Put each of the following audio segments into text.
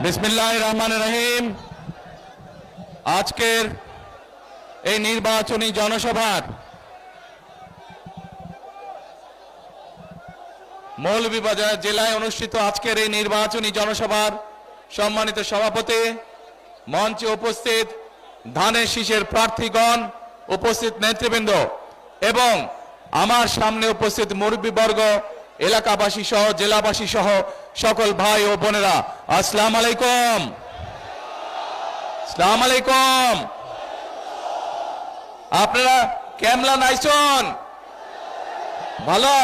বিসমিল্লাহির রহমানির রহিম। আজকের এই নির্বাচনী জনসভার মৌলভীবাজার জেলায় অনুষ্ঠিত আজকের এই নির্বাচনী জনসভার সম্মানিত সভাপতি, মঞ্চে উপস্থিত ধানের শীষের প্রার্থীগণ, উপস্থিত নেতৃবৃন্দ এবং আমার সামনে উপস্থিত মুরব্বীবর্গ, এলাকাবাসী সহ জেলাবাসী সহ সকল ভাই ও বোনেরা, আসসালামু আলাইকুম। আসসালামু আলাইকুম। আপনারা কেমন আছেন? ভালো,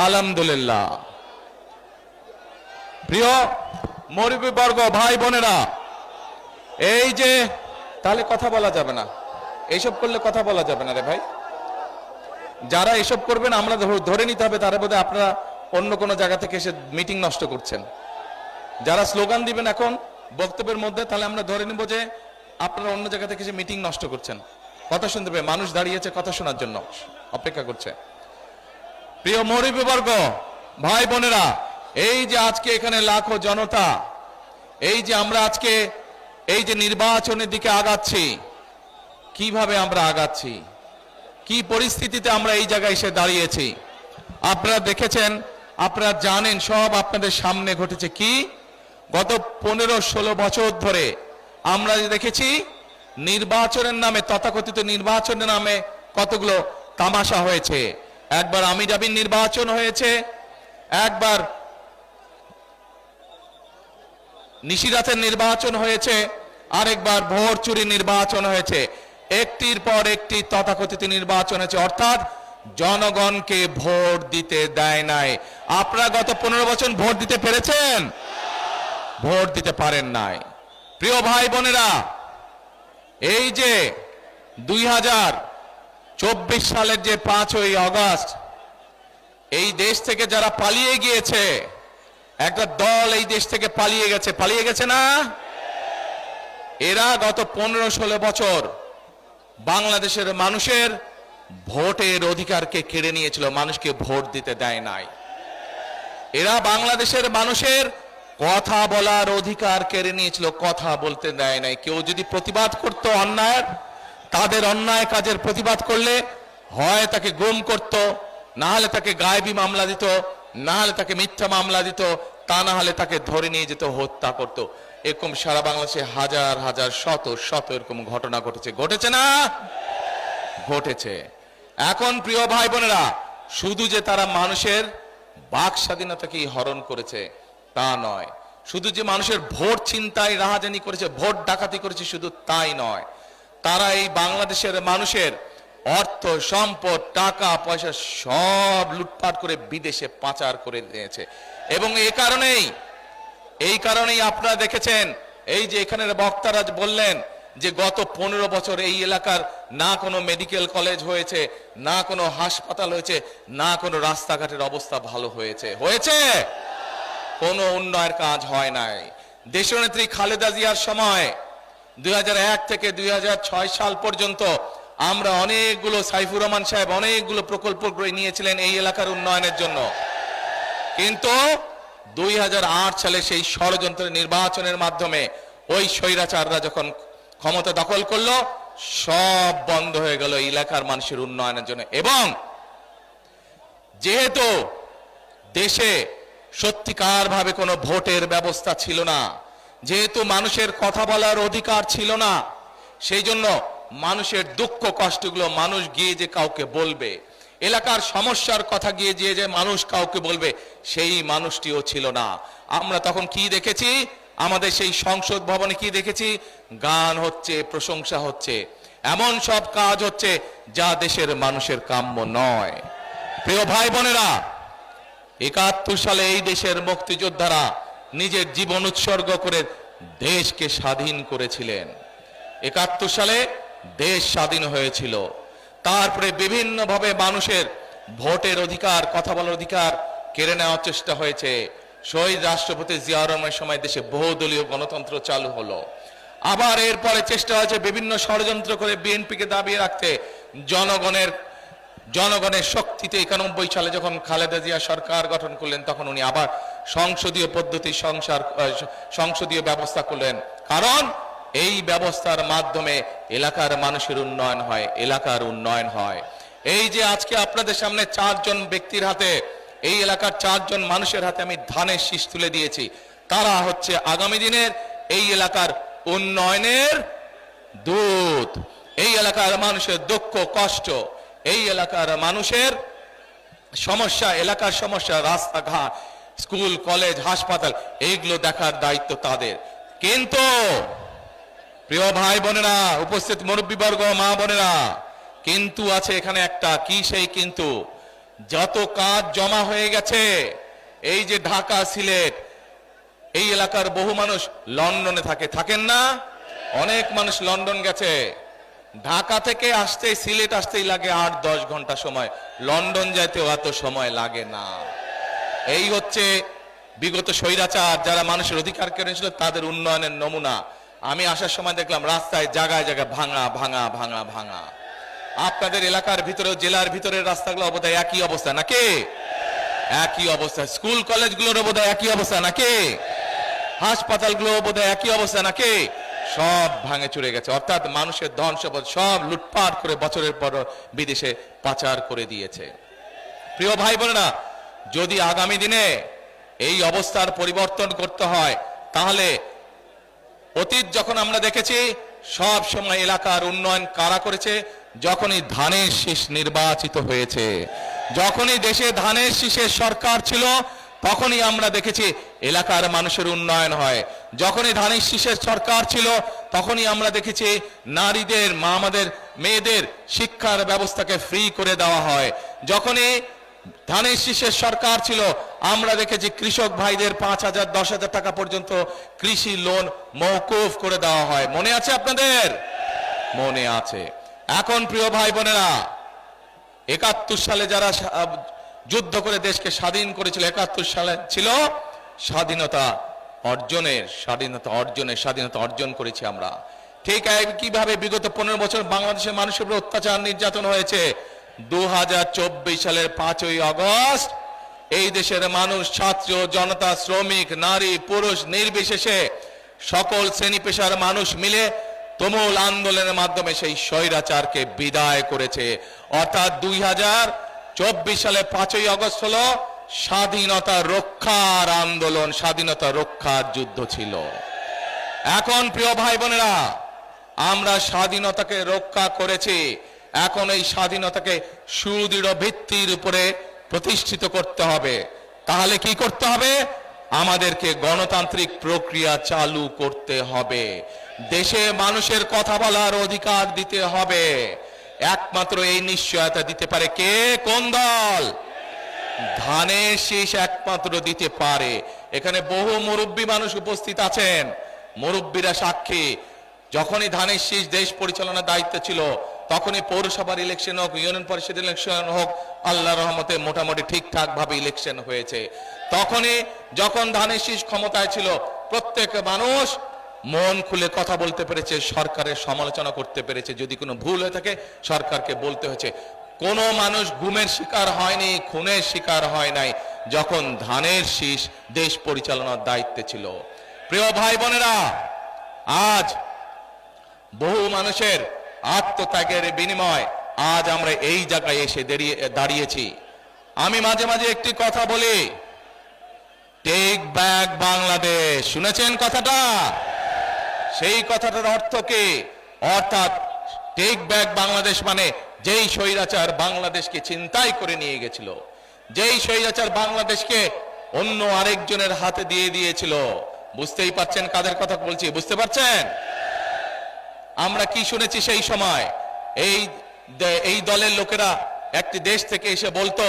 আলহামদুলিল্লাহ। প্রিয় মুরব্বীবর্গ, ভাই বোনেরা, এই যে তাহলে কথা বলা যাবে না, এইসব করলে কথা বলা যাবে না রে ভাই। যারা এসব করবেন আমরা ধরে নিতে হবে তারা বোধহয় আপনারা অন্য কোনো জায়গা থেকে এসে মিটিং নষ্ট করছেন। যারা স্লোগান দিবেন এখন বক্তব্যের মধ্যে, তাহলে আমরা ধরে নিব যে আপনারা অন্য জায়গা থেকে এসে মিটিং নষ্ট করছেন। কথা শুনতে পেয়ে মানুষ দাঁড়িয়েছে কথা শোনার জন্য, অপেক্ষা করছে। প্রিয় মুরব্বীবর্গ, ভাই বোনেরা, এই যে আজকে এখানে লাখো জনতা, এই যে আমরা আজকে এই যে নির্বাচনের দিকে আগাচ্ছি, কিভাবে আমরা আগাচ্ছি, কি পরিস্থিতিতে আমরা এই জায়গায় এসে দাঁড়িয়েছি আপনারা দেখেছেন, আপনারা জানেন, সব আপনাদের সামনে ঘটেছে। কি গত 15-16 বছর ধরে আমরা দেখেছি নির্বাচনের নামে, তথাকথিত নির্বাচনের নামে কতগুলো তামাশা হয়েছে। একবার আমিরাবির নির্বাচন হয়েছে, একবার নিশিরাতের নির্বাচন হয়েছে, আরেকবার ভোট চুরি নির্বাচন হয়েছে। একটির পর একটি তথাকথিত নির্বাচন হয়েছে, অর্থাৎ জনগণকে ভোট দিতে দেয় নাই। আপনারা গত 15 বছর ভোট দিতে পেরেছেন? ভোট দিতে পারেন নাই। প্রিয় ভাই বোনেরা, এই যে 2024 সালের যে 5ই আগস্ট এই দেশ থেকে যারা পালিয়ে গিয়েছে, একটা দল এই দেশ থেকে পালিয়ে গেছে না? এরা গত 15-16 বছর বাংলাদেশের মানুষের ভোটের অধিকারকে কেড়ে নিয়েছিল, মানুষকে ভোট দিতে দেয় নাই। এরা বাংলাদেশের মানুষের কথা বলার অধিকার কেড়ে নিয়েছিল, কথা বলতে দেয় নাই। কেউ যদি প্রতিবাদ করত অন্যায়ের, তাদের অন্যায় কাজের প্রতিবাদ করলে হয় তাকে গুম করত, না হলে তাকে গায়েবী মামলা দিত, না হলে তাকে মিথ্যা মামলা দিত, তা না হলে তাকে ধরে নিয়ে যেত, হত্যা করত। এরকম সারা বাংলাদেশে হাজার হাজার শত শত এরকম ঘটনা ঘটেছে না? ঘটেছে। এখন প্রিয় ভাই বোনেরা, শুধু যে তারা মানুষের বাক স্বাধীনতাকে হরণ করেছে তা নয়, শুধু যে মানুষের ভোট ছিনতাই রাহাজানি করেছে, ভোট ডাকাতি করেছে, শুধু তাই নয়, তারা এই বাংলাদেশের মানুষের অর্থ সম্পদ টাকা পয়সা সব লুটপাট করে বিদেশে পাচার করে দিয়েছে। এবং এই কারণেই আপনারা দেখেছেন, এই যে এখানের বক্তারা বললেন যে গত 15 বছর এই এলাকার না কোনো মেডিকেল কলেজ হয়েছে, না কোনো হাসপাতাল হয়েছে, না কোনো রাস্তাঘাটের অবস্থা ভালো হয়েছে। কোনো উন্নয়নের কাজ হয় নাই। দেশনেত্রী খালেদা জিয়ার সময় 2001 থেকে 2006 সাল পর্যন্ত আমরা অনেকগুলো, সাইফুর রহমান সাহেব অনেকগুলো প্রকল্প নিয়েছিলেন এই এলাকার উন্নয়নের জন্য। কিন্তু 2008 সালে সেই ষড়যন্ত্রের নির্বাচনের মাধ্যমে ওই স্বৈরাচাররা যখন ক্ষমতা দখল করলো, সব বন্ধ হয়ে গেল এলাকার মানুষের উন্নয়নের জন্য। এবং যেহেতু দেশে সত্যিকার ভাবে কোনো ভোটের ব্যবস্থা ছিল না, যেহেতু মানুষের কথা বলার অধিকার ছিল না, সেই জন্য মানুষের দুঃখ কষ্টগুলো মানুষ গিয়ে যে কাউকে বলবে, এলাকার সমস্যার কথা গিয়ে যে মানুষ কাউকে বলবে, সেই মানুষটিও ছিল না। আমরা তখন কি দেখেছি? আমাদের সেই সংসদ ভবনে কি দেখেছি? গান হচ্ছে, প্রশংসা হচ্ছে, এমন সব কাজ হচ্ছে যা দেশের মানুষের কাম্য নয়। প্রিয় ভাই বোনেরা, 71 সালে এই দেশের মুক্তিযোদ্ধারা নিজের জীবন উৎসর্গ করে দেশকে স্বাধীন করেছিলেন। 71 সালে দেশ স্বাধীন হয়েছিল। তারপরে বিভিন্নভাবে মানুষের ভোটের অধিকার, কথা বলার অধিকার কেড়ে নেওয়ার চেষ্টা হয়েছে। শহীদ রাষ্ট্রপতি জিয়াউর রহমানের সময় দেশে বহুদলীয় গণতন্ত্র চালু হলো। আবার এরপরে চেষ্টা হয়েছে বিভিন্ন ষড়যন্ত্র করে বিএনপিকে দাবিয়ে রাখতে, জনগণের জনগণের শক্তিতে 91 সালে যখন খালেদা জিয়া সরকার গঠন করলেন, তখন উনি আবার সংসদীয় পদ্ধতি সংসদীয় ব্যবস্থা করলেন। কারণ এই ব্যবস্থার মাধ্যমে এলাকার মানুষের উন্নয়ন হয়, এলাকার উন্নয়ন হয়। এই যে আজকে আপনাদের সামনে 4 জন ব্যক্তির হাতে, এই এলাকার 4 জন মানুষের হাতে আমি ধানের শীষ তুলে দিয়েছি, তারা হচ্ছে আগামী দিনের এই এলাকার উন্নয়নের দূত। এই এলাকার মানুষের দুঃখ কষ্ট, এই এলাকার মানুষের সমস্যা, এলাকার সমস্যা, রাস্তাঘাট, স্কুল কলেজ হাসপাতাল, এইগুলো দেখার দায়িত্ব তাদের। কিন্তু প্রিয় ভাই বোনেরা, উপস্থিত মুরব্বীবর্গ, মা বোনেরা, কিন্তু আছে এখানে একটা। কি সেই কিন্তু? যত কাজ জমা হয়ে গেছে, এই যে ঢাকা সিলেট, এই এলাকার বহু মানুষ লন্ডনে থাকেন না? অনেক মানুষ লন্ডন গেছে। ঢাকা থেকে আসতে সিলেট আসতেই লাগে 8-10 ঘন্টা সময়, লন্ডন যাইতেও এত সময় লাগে না। এই হচ্ছে বিগত স্বৈরাচার যারা মানুষের অধিকার কেড়ে নিয়েছিল তাদের উন্নয়নের নমুনা। আমি আসার সময় দেখলাম রাস্তায় জায়গায় জায়গায় ভাঙা ভাঙা ভাঙা ভাঙা। আপনাদের এলাকার ভিতরে, জেলার ভিতরের রাস্তাগুলো বোধহয় একই অবস্থা নাকি? একই অবস্থা। স্কুল কলেজগুলোর বোধহয় একই অবস্থা নাকি? হাসপাতালগুলো বোধহয় একই অবস্থা নাকি? সব ভাঙে চুরে গেছে। অর্থাৎ মানুষের ধন সম্পদ সব লুটপাট করে বছরের পর বিদেশে পাচার করে দিয়েছে। প্রিয় ভাই বোনেরা, যদি আগামী দিনে এই অবস্থার পরিবর্তন করতে হয়, তাহলে অতীত যখন আমরা দেখেছি সব সময় এলাকার উন্নয়ন কারা করেছে? যখনই ধানের শীষ নির্বাচিত হয়েছে, যখনই দেশে ধানের শীষের সরকার ছিল, তখনই আমরা দেখেছি এলাকার মানুষের উন্নয়ন হয়। যখনই ধানের শীষের সরকার ছিল, তখনই আমরা দেখেছি নারীদের, আমাদের মেয়েদের শিক্ষার ব্যবস্থাকে ফ্রি করে দেওয়া হয়। যখনই ধানের শীষের সরকার ছিল, আমরা দেখেছি কৃষক ভাইদের 5,000 10,000 টাকা পর্যন্ত কৃষি লোন মওকুফ করে দেওয়া হয়। মনে আছে আপনাদের? মনে আছে। এখন প্রিয় ভাই বোনেরা, 71 সালে যারা যুদ্ধ করে দেশকে স্বাধীন করেছিল, 71 সালে ছিল স্বাধীনতা অর্জন করেছি আমরা। ঠিক কিভাবে বিগত 15 বছর বাংলাদেশের মানুষের উপর অত্যাচার নির্যাতন হয়েছে, 2024 সালের 5ই আগস্ট এই দেশের মানুষ, ছাত্র জনতা, শ্রমিক, নারী পুরুষ নির্বিশেষে সকল শ্রেণী পেশার মানুষ মিলে তুমুল আন্দোলনের মাধ্যমে সেই স্বৈরাচারকে বিদায় করেছে। অর্থাৎ 2024 সালে 5ই আগস্ট হলো স্বাধীনতা রক্ষার আন্দোলন, স্বাধীনতা রক্ষার যুদ্ধ ছিল। এখন প্রিয় ভাই বোনেরা, আমরা স্বাধীনতাকে রক্ষা করেছি, এখন এই স্বাধীনতাকে সুদৃঢ় ভিত্তির উপরে প্রতিষ্ঠিত করতে হবে। তাহলে কি করতে হবে? আমাদেরকে গণতান্ত্রিক প্রক্রিয়া চালু করতে হবে, দেশে মানুষের কথা বলার অধিকার দিতে হবে। একমাত্র এই নিশ্চয়তা দিতে পারে কে? কোন দল? ধানের শীষ একমাত্র দিতে পারে। এখানে বহু মুরব্বী মানুষ উপস্থিত আছেন, মুরব্বীরা সাক্ষী। যখনই ধানের শীষ দেশ পরিচালনার দায়িত্ব ছিল, তখনই পৌরসভার ইলেকশন হোক, ইউনিয়ন পরিষদ ইলেকশন হোক, আল্লাহর রহমতে মোটামুটি ঠিকঠাক ভাবে ইলেকশন হয়েছে। তখনই যখন ধানের শীষ ক্ষমতায় ছিল, প্রত্যেক মানুষ মন খুলে কথা বলতে পেরেছে, সরকারের সমালোচনা করতে পেরেছে। যদি কোনো ভুল হয়ে থাকে সরকারকে বলতে হয়েছে। কোনো মানুষ গুমের শিকার হয়নি, খুনের শিকার হয় নাই যখন ধানের শীষ দেশ পরিচালনার দায়িত্বে ছিল। প্রিয় ভাই বোনেরা, আজ বহু মানুষের আত্মত্যাগের বিনিময় আজ আমরা এই জায়গায় এসে দাঁড়িয়েছি। আমি মাঝে মাঝে একটি কথা বলি, টেক ব্যাক বাংলাদেশ। শুনেছেন কথাটা? সেই কথাটার অর্থ কি? অর্থাৎ টেক ব্যাক বাংলাদেশ মানে যেই স্বৈরাচার বাংলাদেশকে ছিনতাই করে নিয়ে গেছিল, যেই স্বৈরাচার বাংলাদেশকে অন্য আরেকজনের হাতে দিয়ে দিয়েছিল। বুঝতেই পারছেন কাদের কথা বলছি? বুঝতে পারছেন? আমরা কি শুনেছি সেই সময়? এই দলের লোকেরা একটি দেশ থেকে এসে বলতো,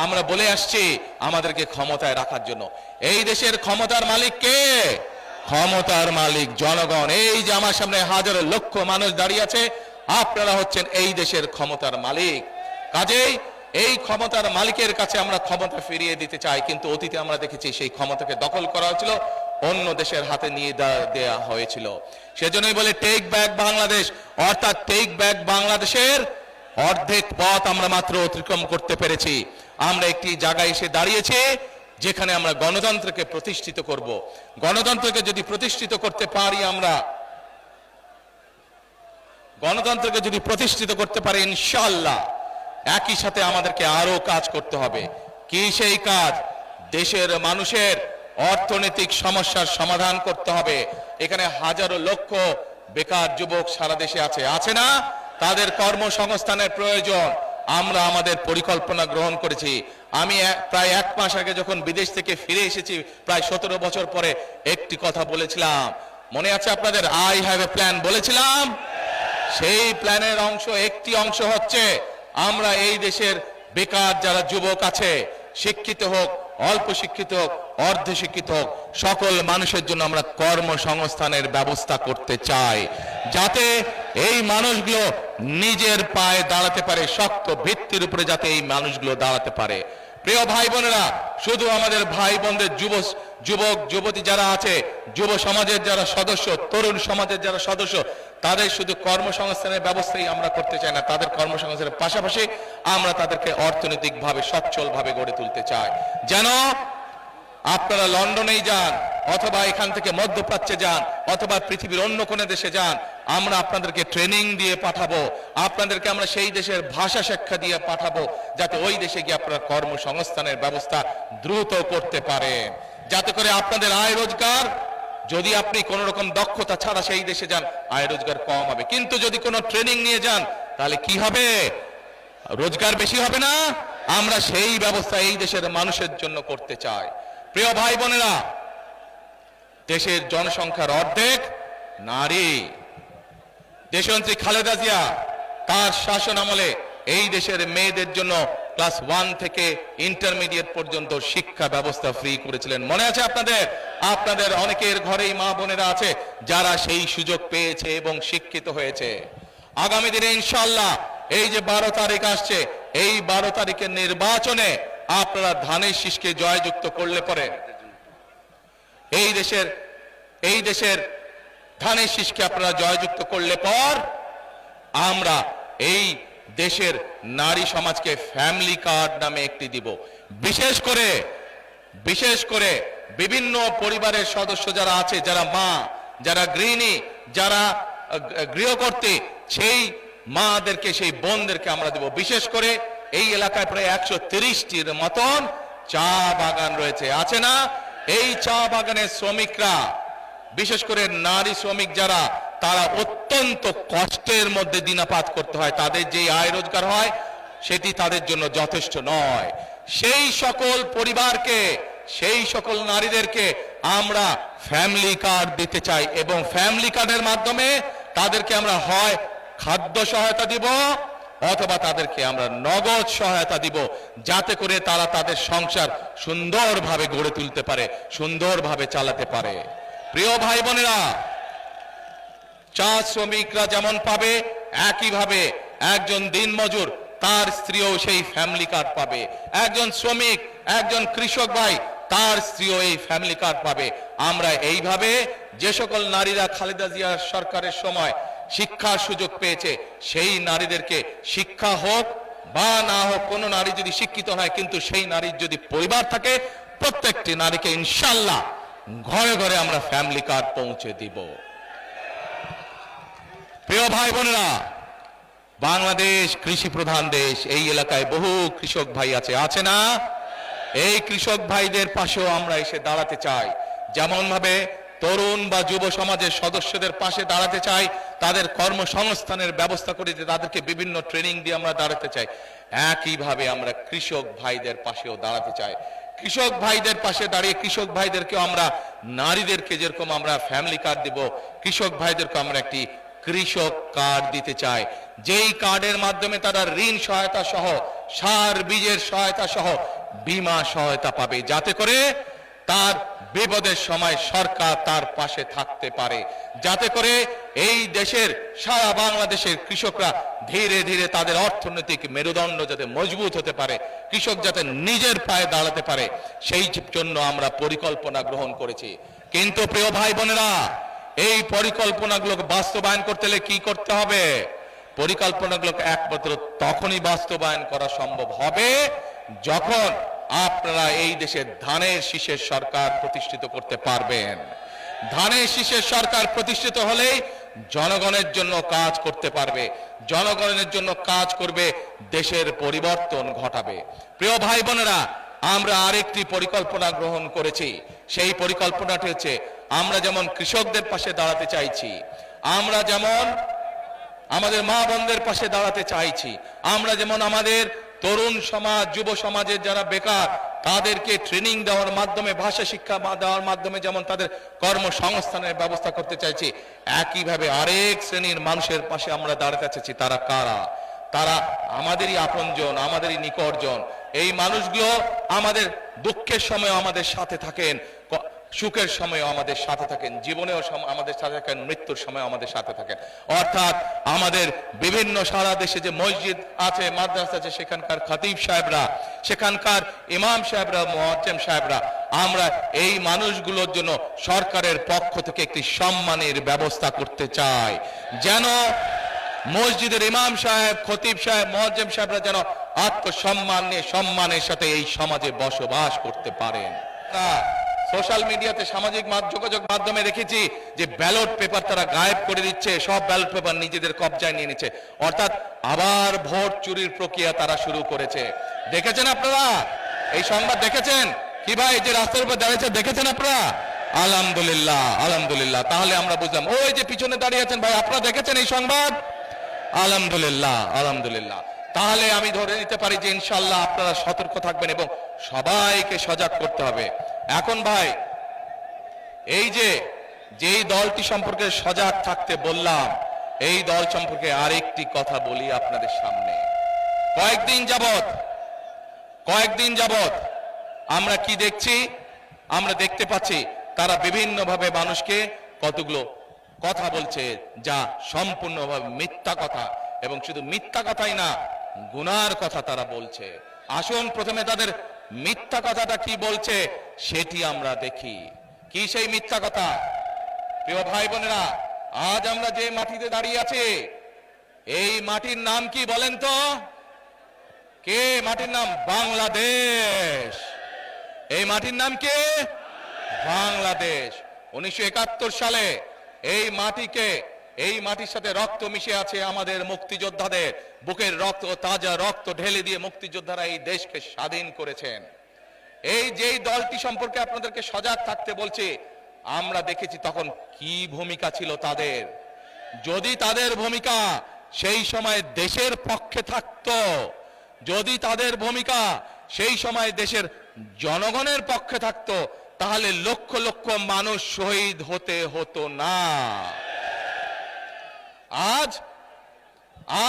আমরা বলে আসছি আমাদেরকে ক্ষমতায় রাখার জন্য। এই দেশের ক্ষমতার মালিক কে? ক্ষমতার মালিক জনগণ। এই যে আমার সামনে হাজার লক্ষ মানুষ দাঁড়িয়ে আছে, আপনারা হচ্ছেন এই দেশের ক্ষমতার মালিক। কাজেই এই ক্ষমতার মালিকের কাছে আমরা ক্ষমতা ফিরিয়ে দিতে চাই। কিন্তু অতীতে আমরা দেখেছি সেই ক্ষমতাকে দখল করা হয়েছিল, অন্য দেশের হাতে নিয়ে দেওয়া হয়েছিল। সেজন্যই বলে টেক ব্যাক বাংলাদেশ। অর্থাৎ টেক ব্যাক বাংলাদেশের অর্ধেক পথ আমরা মাত্র অতিক্রম করতে পেরেছি। আমরা একটি জায়গায় এসে দাঁড়িয়েছি যেখানে আমরা গণতন্ত্রকে প্রতিষ্ঠিত করব। গণতন্ত্রকে যদি প্রতিষ্ঠিত করতে পারি, আমরা গণতন্ত্রকে যদি প্রতিষ্ঠিত করতে পারি ইনশাআল্লাহ, একই সাথে আমাদেরকে আরো কাজ করতে হবে। কি সেই কাজ? দেশের মানুষের অর্থনৈতিক সমস্যার সমাধান করতে হবে। এখানে হাজারো লক্ষ বেকার যুবক সারা দেশে আছে না? তাদের কর্মসংস্থানের প্রয়োজন। আমরা আমাদের পরিকল্পনা গ্রহণ করেছি। আমি প্রায় 1 মাস আগে যখন বিদেশ থেকে ফিরে এসেছি, প্রায় 17 বছর পরে, একটি কথা বলেছিলাম, মনে আছে আপনাদের? আই হ্যাভ এ প্ল্যান বলেছিলাম। সেই প্ল্যানের একটি অংশ হচ্ছে আমরা এই দেশের বেকার যারা যুবক আছে, শিক্ষিত হোক, অল্প শিক্ষিত হোক, অর্ধ শিক্ষিত হোক, সকল মানুষের জন্য আমরা কর্মসংস্থানের ব্যবস্থা করতে চাই, যাতে এই মানুষগুলো নিজের পায়ে দাঁড়াতে পারে, শক্ত ভিত্তির উপরে যাতে এই মানুষগুলো দাঁড়াতে পারে। প্রিয় ভাই বোনেরা, শুধু আমাদের ভাই বোনদের যুবক যুবতী যারা আছে, যুব সমাজের যারা সদস্য, তরুণ সমাজের যারা সদস্য, তাদের শুধু কর্মসংস্থানের ব্যবস্থাই আমরা করতে চাই না, তাদের কর্মসংস্থানের পাশাপাশি আমরা তাদেরকে অর্থনৈতিকভাবে সচ্ছলভাবে গড়ে তুলতে চাই। যেন আপনারা লন্ডনেই যান, অথবা এখান থেকে মধ্যপ্রাচ্যে যান, অথবা পৃথিবীর অন্য কোন দেশে যান, আমরা আপনাদেরকে ট্রেনিং দিয়ে পাঠাবো, আপনাদেরকে আমরা সেই দেশের ভাষা শিক্ষা দিয়ে পাঠাবো, যাতে ওই দেশে গিয়ে আপনারা কর্মসংস্থানের ব্যবস্থা দ্রুত করতে পারেন, যাতে করে আপনাদের আয় রোজগার, যদি আপনি কোন রকম দক্ষতা ছাড়া সেই দেশে যান, আয় রোজগার কম হবে। কিন্তু যদি কোনো ট্রেনিং নিয়ে যান, তাহলে কি হবে? রোজগার বেশি হবে না? আমরা সেই ব্যবস্থা এই দেশের মানুষের জন্য করতে চাই। প্রিয় ভাই বোনেরা, দেশের জনসংখ্যার অর্ধেক নারী। দেশনেত্রী খালেদা জিয়া তার শাসন আমলে এই দেশের মেয়েদের জন্য ক্লাস 1 থেকে ইন্টারমিডিয়েট পর্যন্ত শিক্ষা ব্যবস্থা ফ্রি করেছিলেন। মনে আছে আপনাদের? আপনাদের অনেকের ঘরেই মা বোনেরা আছে যারা সেই সুযোগ পেয়েছে এবং শিক্ষিত হয়েছে। আগামী দিনে ইনশাআল্লাহ এই যে 12 তারিখ আসছে, এই 12 তারিখের নির্বাচনে আপনারা ধানের শীষকে জয়যুক্ত করলে পরে এই দেশের ধানের শীষকে আপনারা জয়যুক্ত করলে পর আমরা এই দেশের নারী সমাজকে ফ্যামিলি কার্ড নামে একটি দিব। বিশেষ করে বিভিন্ন পরিবারের সদস্য যারা আছে, যারা মা, যারা গৃহিণী, যারা গৃহকর্ত্রী, সেই মাদেরকে, সেই বোনদেরকে আমরা দেব। বিশেষ করে এই এলাকায় প্রায় 130টির মতন চা বাগান রয়েছে, আছে না? এই চা বাগানের শ্রমিকরা, বিশেষ করে নারী শ্রমিক যারা, তারা অত্যন্ত কষ্টের মধ্যে দিনাপাত করতে হয়, তাদের যে আয় রোজগার হয় সেটি তাদের জন্য যথেষ্ট নয়। সেই সকল পরিবারকে, সেই সকল নারীদেরকে আমরা ফ্যামিলি কার্ড দিতে চাই, এবং ফ্যামিলি কার্ডের মাধ্যমে তাদেরকে আমরা হয় খাদ্য সহায়তা দিব, অথবা তাদেরকে আমরা নগদ সহায়তা দিব, যাতে করে তারা তাদের সংসার সুন্দরভাবে গড়ে তুলতে পারে, সুন্দরভাবে চালাতে পারে। প্রিয় ভাই বোনেরা, চা শ্রমিকরা যেমন পাবে, একইভাবে একজন দিনমজুর তার স্ত্রীও সেই ফ্যামিলি কার্ড পাবে। একজন শ্রমিক, একজন কৃষক ভাই, তার স্ত্রীও এই ফ্যামিলি কার্ড পাবে। আমরা এইভাবে যে সকল নারীরা খালেদা জিয়ার সরকারের সময় শিক্ষার সুযোগ পেয়েছে, সেই নারীদেরকে, শিক্ষা হোক বা না হোক, কোন নারী যদি শিক্ষিত হয় কিন্তু সেই নারীর যদি পরিবার থাকে, প্রত্যেকটি নারীকে ইনশাআল্লাহ ঘরে ঘরে আমরা ফ্যামিলি কার্ড পৌঁছে দিব। প্রিয় ভাই বোনেরা, বাংলাদেশ কৃষি প্রধান দেশ, এই এলাকায় বহু কৃষক ভাই আছে না? এই কৃষক ভাইদের পাশেও আমরা এসে দাঁড়াতে চাই। যেমন ভাবে তরুণ বা যুব সমাজের সদস্যদের পাশে দাঁড়াতে চাই, তাদের কর্মসংস্থানের ব্যবস্থা করে তাদেরকে বিভিন্ন ট্রেনিং দিয়ে আমরা দাঁড়াতে চাই, একইভাবে আমরা কৃষক ভাইদের পাশেও দাঁড়াতে চাই। কৃষক ভাইদের পাশে দাঁড়িয়ে কৃষক ভাইদেরকেও আমরা, নারীদেরকে যেরকম আমরা ফ্যামিলি কার্ড দিব, কৃষক ভাইদেরকে আমরা একটি কৃষক কার্ড দিতে চাই, যেই কার্ডের মাধ্যমে তারা ঋণ সহায়তা সহ, সার বীজের সহায়তা সহ বীমা সহায়তা পাবে, যাতে করে তার বিপদের সময় সরকার তার পাশে থাকতে পারে, যাতে করে এই দেশের, সারা বাংলাদেশের কৃষকরা ধীরে ধীরে তাদের অর্থনৈতিক মেরুদণ্ড যাতে মজবুত হতে পারে, কৃষক যাতে নিজের পায়ে দাঁড়াতে পারে, সেই জন্য আমরা পরিকল্পনা গ্রহণ করেছি। কিন্তু প্রিয় ভাই বোনেরা, এই পরিকল্পনাগুলোকে বাস্তবায়ন করতে হলে কি করতে হবে? পরিকল্পনাগুলোকে একমাত্র তখনই বাস্তবায়ন করা সম্ভব হবে যখন আপনারা এই দেশে ধানের শীষের সরকার প্রতিষ্ঠিত করতে পারবেন। ধানের শীষের সরকার প্রতিষ্ঠিত হলেই জনগণের জন্য কাজ করতে পারবে, জনগণের জন্য কাজ করবে, দেশের পরিবর্তন ঘটাবে। প্রিয় ভাই বোনেরা, আমরা আরেকটি পরিকল্পনা গ্রহণ করেছি। সেই পরিকল্পনাটি হচ্ছে, আমরা যেমন কৃষকদের পাশে দাঁড়াতে চাইছি, আমরা যেমন আমাদের মা বোনদের পাশে দাঁড়াতে চাইছি, আমরা যেমন আমাদের তরুণ সমাজ, যুব সমাজের যারা বেকার তাদেরকে ট্রেনিং দেওয়ার মাধ্যমে, ভাষা শিক্ষা দেওয়ার মাধ্যমে যেমন তাদের কর্মসংস্থানের ব্যবস্থা করতে চাইছি, একইভাবে আরেক শ্রেণীর মানুষের পাশে আমরা দাঁড়াতে চাইছি। তারা কারা? তারা আমাদেরই আপনজন, আমাদেরই নিকটজন। এই মানুষগুলো আমাদের দুঃখের সময় আমাদের সাথে থাকেন, সুখের সময় আমাদের সাথে থাকেন, জীবনেও আমাদের সাথে থাকেন, মৃত্যুর সময় আমাদের সাথে থাকেন। অর্থাৎ আমাদের বিভিন্ন সারা দেশে যে মসজিদ আছে, মাদ্রাসা আছে, সেখানকার খতিব সাহেবরা, সেখানকার ইমাম সাহেবরা, মুয়াজ্জিম সাহেবরা, আমরা এই মানুষগুলোর জন্য সরকারের পক্ষ থেকে একটি সম্মানের ব্যবস্থা করতে চাই, যেন মসজিদের ইমাম সাহেব, খতিব সাহেব, মুয়াজ্জিম সাহেবরা যেন আত্মসম্মান নিয়ে সম্মানের সাথে এই সমাজে বসবাস করতে পারেন। সোশ্যাল মিডিয়াতে, সামাজিক যোগাযোগ মাধ্যমে দেখেছি যে ব্যালট পেপার তারা গায়েব করে দিচ্ছে, সব ব্যালট পেপার নিজেদের কবজায় নিয়ে নিচ্ছে, অর্থাৎ আবার ভোট চুরির প্রক্রিয়া তারা শুরু করেছে। দেখেছেন আপনারা এই সংবাদ? দেখেছেন কি ভাই, যে রাস্তার উপর দাঁড়িয়েছে, দেখেছেন আপনারা? আলহামদুলিল্লাহ, আলহামদুলিল্লাহ। তাহলে আমরা বুঝলাম, ওই যে পিছনে দাঁড়িয়ে আছেন ভাই, আপনারা দেখেছেন এই সংবাদ? আলহামদুলিল্লাহ, আলহামদুলিল্লাহ। তাহলে আমি ধরে নিতে পারি যে ইনশাআল্লাহ আপনারা সতর্ক থাকবেন এবং সবাইকে সজাগ করতে হবে। এখন ভাই, এই যে যেই দলটি সম্পর্কে সজাগ থাকতে বললাম, এই দল সম্পর্কে আরেকটি কথা বলি আপনাদের সামনে। কয়েকদিন যাবত আমরা কি দেখছি? আমরা দেখতে পাচ্ছি তারা বিভিন্নভাবে মানুষকে কতগুলো কথা বলছে, যা সম্পূর্ণভাবে মিথ্যা কথা, এবং শুধু মিথ্যা কথাই না, গুনার কথা তারা বলছে। আসুন প্রথমে তাদের মিথ্যা কথাটা কি বলছে সেটি আমরা দেখি। কি সেই মিথ্যা কথা? প্রিয় ভাই বোনেরা, আজ আমরা যে মাটিতে দাঁড়িয়ে আছি, এই মাটির নাম কি বলেন তো? কে? মাটির নাম বাংলাদেশ। এই মাটির নাম কি? বাংলাদেশ। 1971 সালে এই মাটির সাথে রক্ত মিশে আছে আমাদের মুক্তিযোদ্ধাদের, বুকের রক্ত, তাজা রক্ত ঢেলে দিয়ে মুক্তিযোদ্ধারা এই দেশকে স্বাধীন করেছেন। এই যেই দলটি সম্পর্কে আপনাদেরকে সজাগ থাকতে বলছে, আমরা দেখেছি তখন কি ভূমিকা ছিল তাদের। যদি তাদের ভূমিকা সেই সময় দেশের পক্ষে থাকতো, যদি তাদের ভূমিকা সেই সময় দেশের জনগণের পক্ষে থাকতো, তাহলে লক্ষ লক্ষ মানুষ শহীদ হতে হতো না।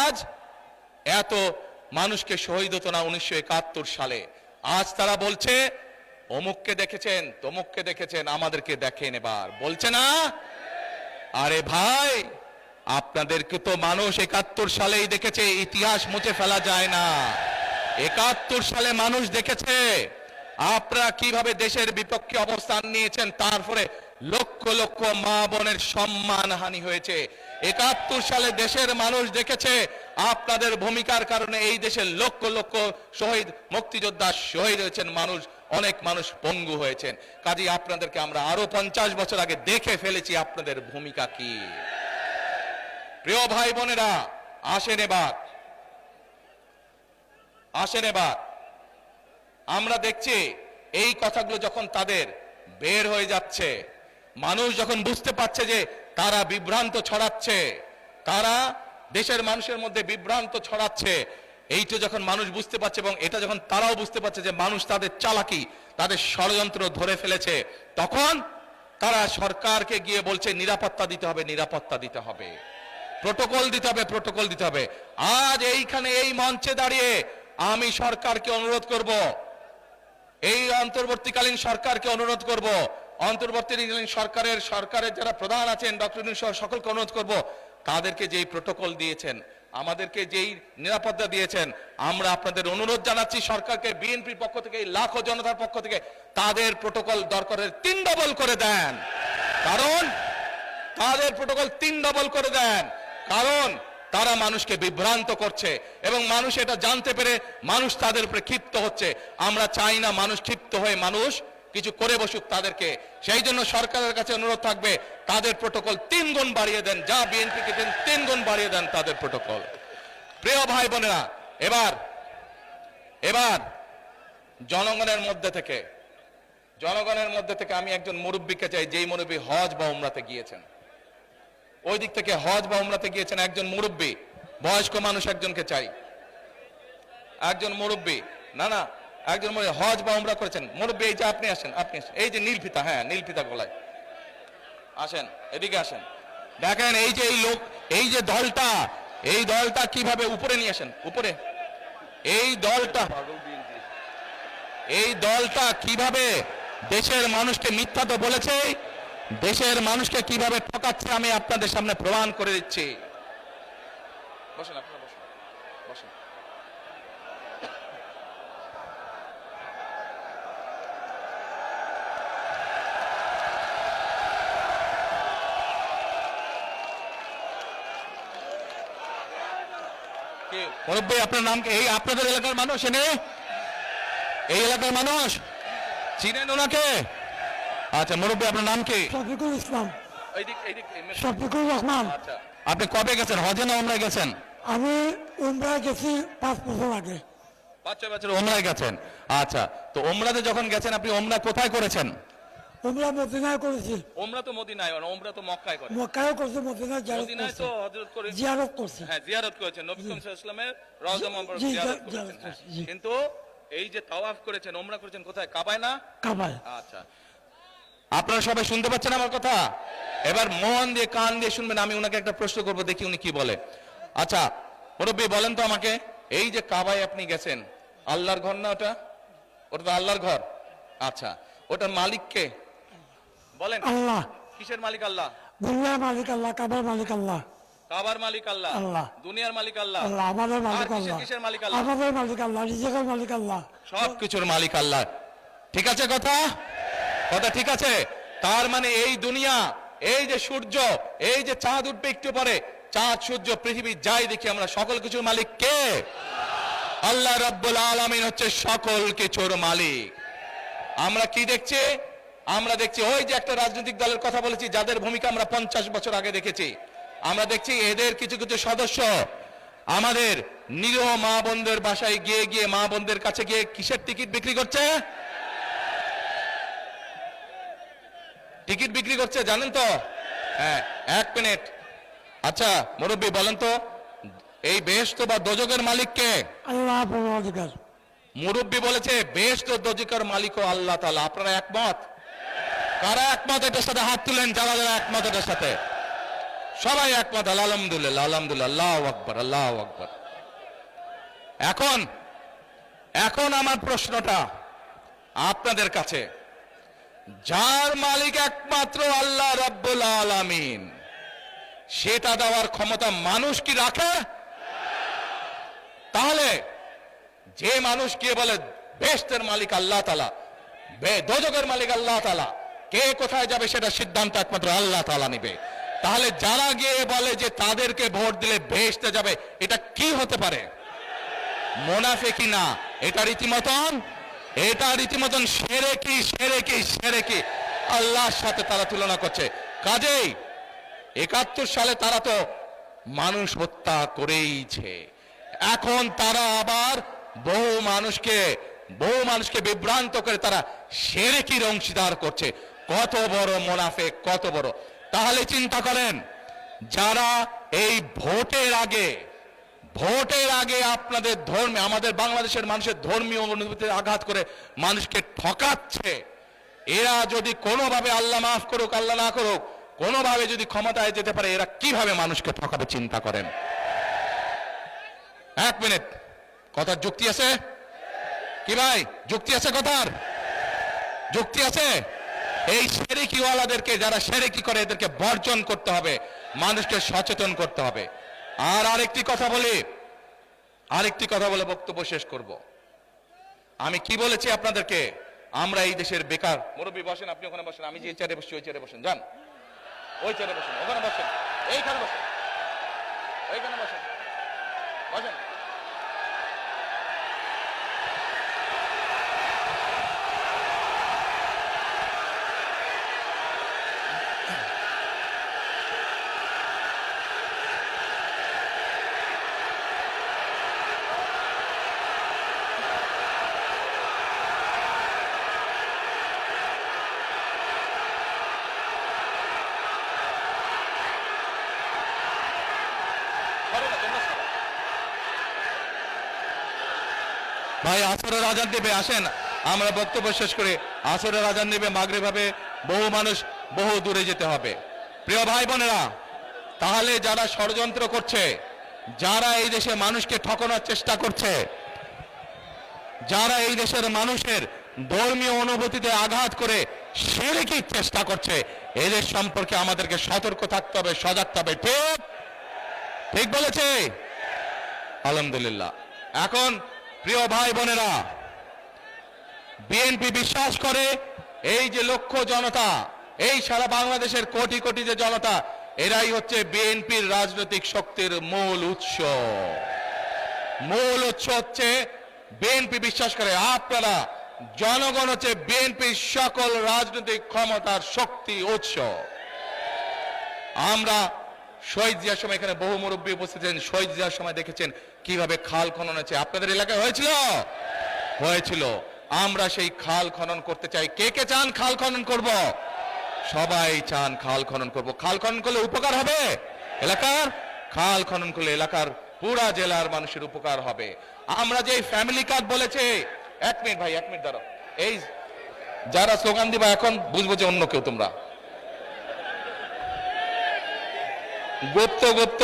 আজ এত মানুষকে শহীদ হতো না 1971 সালে। আজ তারা বলছে অমুককে দেখেছেন, তমুককে দেখেছেন, আমাদেরকে দেখেন এবার, বলছে না? আরে ভাই, আপনাদেরকে তো মানুষ 71 সালেই দেখেছে, ইতিহাস মুছে ফেলা যায় না। 71 সালে মানুষ দেখেছে আপনারা কিভাবে দেশের বিপক্ষে অবস্থান নিয়েছেন, তারপরে লক্ষ লক্ষ মা বোনের সম্মান হানি হয়েছে। 71 সালে দেশের মানুষ দেখেছে আপনাদের ভূমিকার কারণে এই দেশের লক্ষ লক্ষ শহীদ মুক্তিযোদ্ধা শহীদ হয়েছেন, অনেক মানুষ পঙ্গু হয়েছেন। কাজেই আপনাদেরকে আমরা আরো 50 বছর আগে দেখে ফেলেছি আপনাদের ভূমিকা কি। প্রিয় ভাই বোনেরা, আসেন এবার আমরা দেখছি এই কথাগুলো যখন তাদের বের হয়ে যাচ্ছে, মানুষ যখন বুঝতে পারছে যে তারা বিভ্রান্ত ছড়াচ্ছে, তারা দেশের মানুষের মধ্যে বিভ্রান্ত ছড়াচ্ছে, এইটা যখন মানুষ বুঝতে পারছে এবং এটা যখন তারাও বুঝতে পারছে যে মানুষ তাদের চালাকি, তাদের ষড়যন্ত্র ধরে ফেলেছে, তখন তারা সরকারকে গিয়ে বলছে নিরাপত্তা দিতে হবে, নিরাপত্তা দিতে হবে, প্রোটোকল দিতে হবে। আজ এইখানে এই মঞ্চে দাঁড়িয়ে আমি সরকারকে অনুরোধ করব, এই অন্তর্বর্তীকালীন সরকারকে অনুরোধ করব, অন্তর্বর্তীকালীন সরকারের যারা প্রধান আছেন, ডক্টর ইউনূস সকলকে অনুরোধ করব, তাদেরকে যেই প্রোটোকল দিয়েছেন, আমাদেরকে যেই নিরাপত্তা দিয়েছেন, আমরা আপনাদের অনুরোধ জানাচ্ছি সরকারকে, বিএনপির পক্ষ থেকে, লাখো জনতার পক্ষ থেকে তাদের প্রোটোকল দরকারের 3 ডবল করে দেন। কারণ তাদের প্রোটোকল 3 ডবল করে দেন, কারণ তারা মানুষকে বিভ্রান্ত করছে এবং মানুষ এটা জানতে পেরে মানুষ তাদের উপরে ক্ষিপ্ত হচ্ছে। আমরা চাই না মানুষ ক্ষিপ্ত হয়ে মানুষ কিছু করে বসুক তাদেরকে। সেই জন্য সরকারের কাছে অনুরোধ থাকবে তাদের প্রোটোকল 3 গুণ বাড়িয়ে দেন, যা বিএনপিকে দেন 3 গুণ বাড়িয়ে দেন তাদের প্রোটোকল। প্রিয় ভাই বোনেরা, এবার জনগণের মধ্যে থেকে আমি একজন মুরব্বীকে চাই, যেই মুরব্বী হজ বা উমরাতে গিয়েছেন, ওই দিক থেকে হজ বা উমরাতে গিয়েছেন একজন মুরব্বী, বয়স্ক মানুষ একজনকে চাই, একজন মুরব্বী, না একজন হজ বা উমরা করেছেন মুরব্বী। এই যে আপনি আসেন, এই যে নীল ফিতা, হ্যাঁ নীল ফিতা গলায়, আসেন এদিকে আসেন। দেখেন এই যে দলটা, এই দলটা কিভাবে উপরে নিয়ে আসেন, উপরে এই দলটা কিভাবে দেশের মানুষকে মিথ্যা তো বলেছে, দেশের মানুষকে কিভাবে ঠকাচ্ছে আমি আপনাদের সামনে প্রমাণ করে দিচ্ছি। বসেন আপনারা, বসেন। মুরব্বী আপনার নাম কি? এই আপনাদের এলাকার মানুষ, এই এলাকার মানুষ চিনেন ওনাকে? আচ্ছা মুরব্বী আপনার নাম কি? শফিকুল ইসলাম। শফিকুর রহমান। আচ্ছা, আপনি কবে গেছেন, হজে না উমরায় গেছেন? আমি উমরায় গেছি 5 বছর আগে। 5-6 বছর উমরায় গেছেন। আচ্ছা, তো উমরাতে যখন গেছেন আপনি উমরা কোথায় করেছেন? উমরা মদিনায় করেছি। উমরা তো মদিনায়, উমরা তো মক্কায় করে। মক্কায়ও করছি, মদিনায় মদিনায় তো হযরত করে জিয়ারত করছি। হ্যাঁ, জিয়ারত করেছেন, নবী করিম সাল্লাল্লাহু আলাইহি ওয়াসাল্লামের রওজা মুবারক জিয়ারত করেছেন। কিন্তু এই যে তাওয়াফ করেছেন, উমরা করেছেন কোথায়? কাবায় না? কাবায়। আচ্ছা, আপনারা সবাই শুনতে পাচ্ছেন আমার কথা? এবার মন দিয়ে কান দিয়ে শুনবেন। আমি ওনাকে একটা প্রশ্ন করব, দেখি উনি কি বলে। আচ্ছা মুরব্বী বলেন তো আমাকে, এই যে কাবায় আপনি গেছেন, আল্লাহর ঘর না ওটা? ওটা তো আল্লাহর ঘর। আচ্ছা, ওটার মালিক কে বলেন? আল্লাহ। কিসের মালিক? আল্লাহ। দুনিয়ার মালিক আল্লাহ, কাবার মালিক আল্লাহ। কাবার মালিক আল্লাহ, আল্লাহ। দুনিয়ার মালিক আল্লাহ, আল্লাহ। আমাদের মালিক আল্লাহ। কিসের মালিক? আল্লাহ। আমাদের মালিক আল্লাহ, রিজিকের মালিক আল্লাহ, সবকিছুর মালিক আল্লাহ। ঠিক আছে কথা ঠিক আছে? তার মানে এই দুনিয়া, এই যে সূর্য, এই যে চাঁদ উঠবে একটু পরে, চাঁদ সূর্য পৃথিবী যাই দেখি আমরা, সকল কিছুর মালিক কে? আল্লাহ রাব্বুল আলামিন হচ্ছে সকল কিছুর মালিক। আমরা কি দেখছি? আমরা দেখছি ওই যে একটা রাজনৈতিক দলের কথা বলেছি, যাদের ভূমিকা আমরা 50 বছর আগে দেখেছি। আমরা দেখছি এদের কিছু কিছু সদস্য আমাদের নিরীহ মা বোনদের বাসায় গিয়ে মা বোনদের কাছে গিয়ে কিসের টিকিট বিক্রি করছে? টিকিট বিক্রি করছে, জানেন তো? হ্যাঁ, 1 মিনিট। আচ্ছা মুরব্বী বলেন তো, এই বেহেশত বা দোজখের মালিক কে? আল্লাহ পরওয়ারদিগার। মুরব্বী বলেছে বেহেশত ও দোজখের মালিকও আল্লাহ তাআলা। আপনারা একমত? কারা একমত এটার সাথে হাত তুলেন, যারা যারা একমত এটার সাথে? সবাই একমত, আলহামদুলিল্লাহ, আলহামদুলিল্লাহ, আল্লাহু আকবার, আল্লাহু আকবার। এখন আমার প্রশ্নটা আপনাদের কাছে, যার মালিক একমাত্র আল্লাহ রাব্বুল আলামিন, সেটা দেওয়ার ক্ষমতা মানুষ কি রাখে? তাহলে যে মানুষ কে বলে বেহেশতের মালিক আল্লাহ তাআলা, দোজখের মালিক আল্লাহ তাআলা, কে কোথায় যাবে সেটা সিদ্ধান্ত একমাত্র আল্লাহ তাআলা নেবে। তাহলে যারা গিয়ে বলে যে তাদেরকে ভোট দিলে বেহেশতে যাবে, এটা কি হতে পারে? মুনাফিকি না, এটা রীতিমতন শিরকি আল্লাহর সাথে তারা তুলনা করছে। কাজেই 71 সালে তারা তো মানুষ হত্যা করেইছে, এখন তারা আবার বহু মানুষকে বিভ্রান্ত করে তারা শিরকির অংশীদার করছে। কত বড় মুনাফিক, কত বড়! তাহলে চিন্তা করেন, যারা এই ভোটের আগে আপনাদের ধর্মে, আমাদের বাংলাদেশের মানুষের ধর্মীয় অনুভূতিতে আঘাত করে মানুষকে ঠকাচ্ছে, এরা যদি কোনোভাবে, আল্লাহ মাফ করুক আল্লাহ না করুক, কোনোভাবে যদি ক্ষমতায় যেতে পারে, এরা কিভাবে মানুষকে ঠকাবে চিন্তা করেন। 1 মিনিট, কথার যুক্তি আছে কি ভাই? যুক্তি আছে? কথার যুক্তি আছে? এই শিরকিওয়ালাদেরকে, যারা শিরকি করে, এদেরকে বর্জন করতে হবে, মানুষকে সচেতন করতে হবে। আর আরেকটি কথা বলে বক্তব্য শেষ করব। আমি কি বলেছি আপনাদেরকে? আমরা এই দেশের বেকার। মুরব্বী বসেন, আপনি ওখানে বসেন, আমি যে চেয়ারে বসছি ওই চেয়ারে বসেন, যান ওই চেয়ারে বসেন, ওখানে বসেন, এইখানে বসেন, এইখানে বসেন, বসেন। ভাই আসরের আজান দেবে, আসেন আমরা বক্তব্য শেষ করে আসরের আজান দেবে, মাগরিব হবে, বহু মানুষ বহু দূরে যেতে হবে। প্রিয় ভাই বোনেরা, তাহলে যারা ষড়যন্ত্র করছে, যারা এই দেশে মানুষকে ঠকানোর চেষ্টা করছে, যারা এই দেশের মানুষের ধর্মীয় অনুভূতিতে আঘাত করে শিরকির চেষ্টা করছে, এদের সম্পর্কে আমাদেরকে সতর্ক থাকতে হবে, সজাগ থাকতে হবে। ঠিক ঠিক বলেছে আলহামদুলিল্লাহ। এখন প্রিয় ভাই বোনেরা, বিএনপি বিশ্বাস করে এই যে লক্ষ জনতা, এই সারা বাংলাদেশের কোটি কোটি যে জনতা, এরাই হচ্ছে বিএনপির রাজনৈতিক শক্তির মূল উৎস। মূল উৎস হচ্ছে বিএনপি বিশ্বাস করে আপনারা জনগণ হচ্ছে বিএনপির সকল রাজনৈতিক ক্ষমতার শক্তি উৎস। আমরা শহীদ জিয়ার সময় এখানে বহু মুরব্বী উপস্থিত ছিলেন, শহীদ জিয়ার সময় দেখেছেন কিভাবে খাল খনন হয়েছে। আপনাদের এলাকায় হয়েছিল? হয়েছিল। আমরা সেই খাল খনন করতে চাই। কে কে চান খাল খনন করব? সবাই চান খাল খনন করব। খাল খনন করলে উপকার হবে এলাকার, খাল খনন করলে এলাকার পুরা জেলার মানুষের উপকার হবে। আমরা যে ফ্যামিলি কার্ড বলেছে, এক মিনিট ভাই, এক মিনিট দাঁড়াও। এই যারা স্লোগান দিবা এখন বুঝবো যে অন্য কেউ তোমরা গুপ্ত গুপ্ত।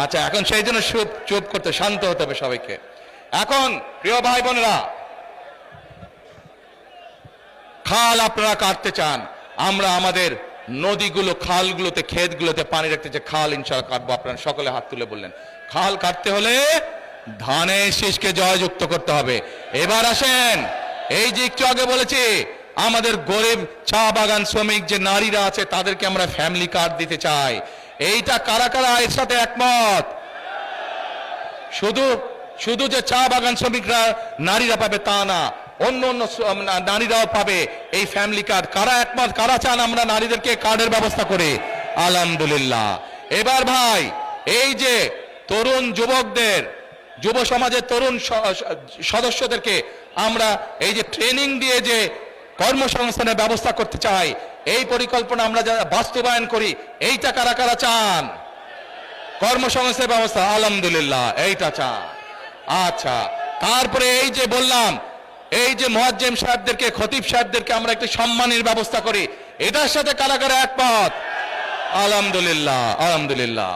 আচ্ছা, এখন সেই জন্য চুপ করতে, শান্ত হতে হবে সবাইকে। এখন প্রিয় ভাই বোনেরা, খাল আপনারা কাটতে চান, আমরা আমাদের নদীগুলো, খালগুলোতে, ক্ষেতগুলোতে পানি রাখতে চাই, খাল ইনশাআল্লাহ কাটবো। আপনারা সকলে হাত তুলে বললেন খাল কাটতে হলে ধানের শীষকে জয়যুক্ত করতে হবে। এবার আসেন, এই যে একটু আগে বলেছি আমাদের গরিব চা বাগান শ্রমিক যে নারীরা আছে তাদেরকে আমরা ফ্যামিলি কার্ড দিতে চাই। এইটা কারা কারা এর সাথে একমত? শুধু শুধু যে চা বাগান শ্রমিকরা নারীরা পাবে তা না, অন্য অন্য নারীরাও পাবে এই ফ্যামিলি কার্ড। কারা একমত, কারা চান আমরা নারীদেরকে কার্ডের ব্যবস্থা করি? আলহামদুলিল্লাহ। এবার ভাই, এই যে তরুণ যুবকদের, যুব সমাজের তরুণ সদস্যদেরকে আমরা এই যে ট্রেনিং দিয়ে যে কর্মসংস্থানের ব্যবস্থা করতে চাই, এই পরিকল্পনা আমরা যারা বাস্তবায়ন করি, এইটা কারা কারা চান? কর্মসংস্থানের ব্যবস্থা, আলহামদুলিল্লাহ, এইটা চান। আচ্ছা, তারপরে এই যে বললাম, এই যে মুয়াজ্জিম সাহেবদেরকে, খতিব সাহেবদেরকে আমরা একটি সম্মানের ব্যবস্থা করি, এটার সাথে কারা কারা একমত? আলহামদুলিল্লাহ, আলহামদুলিল্লাহ।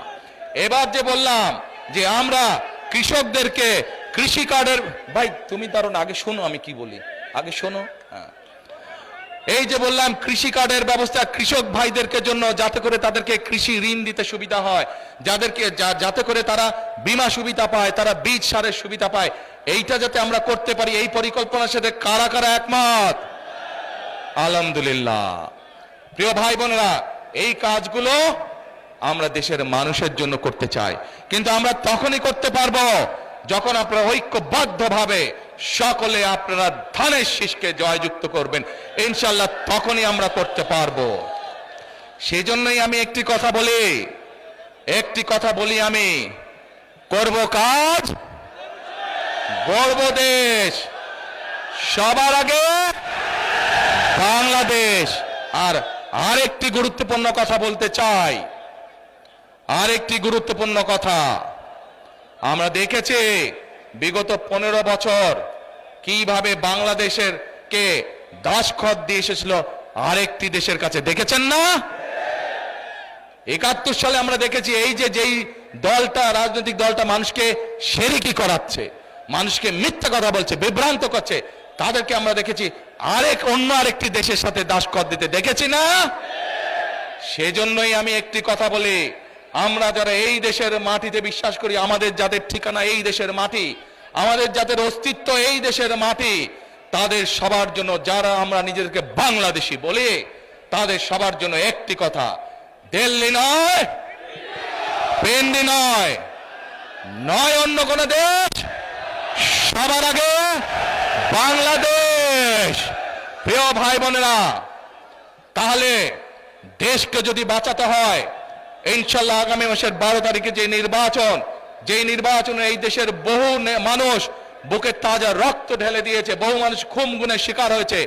এবার যে বললাম যে আমরা কৃষকদেরকে কৃষি কার্ডের, ভাই তুমি দাঁড়ান, আগে শোনো আমি কি বলি, আগে শোনো। হ্যাঁ, এই যে বললাম কৃষি কার্ডের ব্যবস্থা কৃষক ভাইদেরকে জন্য, যাতে করে তাদেরকে কৃষি ঋণ দিতে সুবিধা হয়, যাদেরকে যাতে করে তারা বীমা সুবিধা পায়, তারা বীজ সারের সুবিধা পায়, এইটা যাতে আমরা করতে পারি, এই পরিকল্পনার সাথে কারা কারা একমত? আলহামদুলিল্লাহ। প্রিয় ভাই বোনেরা, এই কাজগুলো আমরা দেশের মানুষের জন্য করতে চাই, কিন্তু আমরা তখনই করতে পারবো যখন আপনারা ঐক্যবদ্ধভাবে সকলে আপনারা ধানের শীষকে জয়যুক্ত করবেন, ইনশাআল্লাহ তখনই আমরা করতে পারবো। সেজন্যই আমি একটি কথা বলি, আমি করব কাজ, গড়ব দেশ, সবার আগে বাংলাদেশ। আর আরেকটি গুরুত্বপূর্ণ কথা বলতে চাই, আরেকটি গুরুত্বপূর্ণ কথা। আমরা দেখেছি বিগত 15 বছর কিভাবে বাংলাদেশের কে দাসখত দিয়ে এসেছিল আরেকটি দেশের কাছে, দেখেছেন না? 71 সালে আমরা দেখেছি এই যে যেই দলটা, রাজনৈতিক দলটা মানুষকে শিরকি করাচ্ছে, মানুষকে মিথ্যা কথা বলছে, বিভ্রান্ত করছে, তাদেরকে আমরা দেখেছি অন্য আরেকটি দেশের সাথে দাসখত দিতে, দেখেছি না? সেজন্যই আমি একটি কথা বলি, আমরা যারা এই দেশের মাটিতে বিশ্বাস করি, আমাদের যাদের ঠিকানা এই দেশের মাটি, আমাদের যাদের অস্তিত্ব এই দেশের মাটি, তাদের সবার জন্য, যারা আমরা নিজেদেরকে বাংলাদেশি বলি, তাদের সবার জন্য একটি কথা, দিল্লি নয়, পিন্ডি নয়, নয় অন্য কোন দেশ, সবার আগে বাংলাদেশ। প্রিয় ভাই বোনেরা, তাহলে দেশকে যদি বাঁচাতে হয়, ইনশাল্লাহ আগামী মাসের 12 তারিখে যে নির্বাচনে এই দেশের বহু মানুষ বুকের তাজা রক্ত ঢেলে দিয়েছে, বহু মানুষ খুন গুণের শিকার হয়েছে,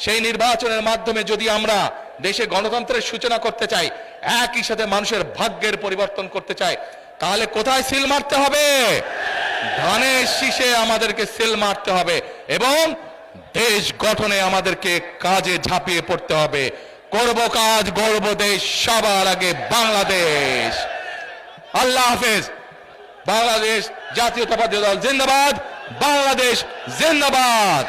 সেই নির্বাচনের মাধ্যমে যদি আমরা দেশে গণতন্ত্রের সূচনা করতে চাই, একই সাথে মানুষের ভাগ্যের পরিবর্তন করতে চাই, তাহলে কোথায় সিল মারতে হবে? ধানের শীষে আমাদেরকে সিল মারতে হবে এবং দেশ গঠনে আমাদেরকে কাজে ঝাঁপিয়ে পড়তে হবে। করব কাজ, গর্ব দেশ, সবার আগে বাংলাদেশ। আল্লাহ হাফেজ। বাংলাদেশ জাতীয়তাবাদী দল জিন্দাবাদ, বাংলাদেশ জিন্দাবাদ।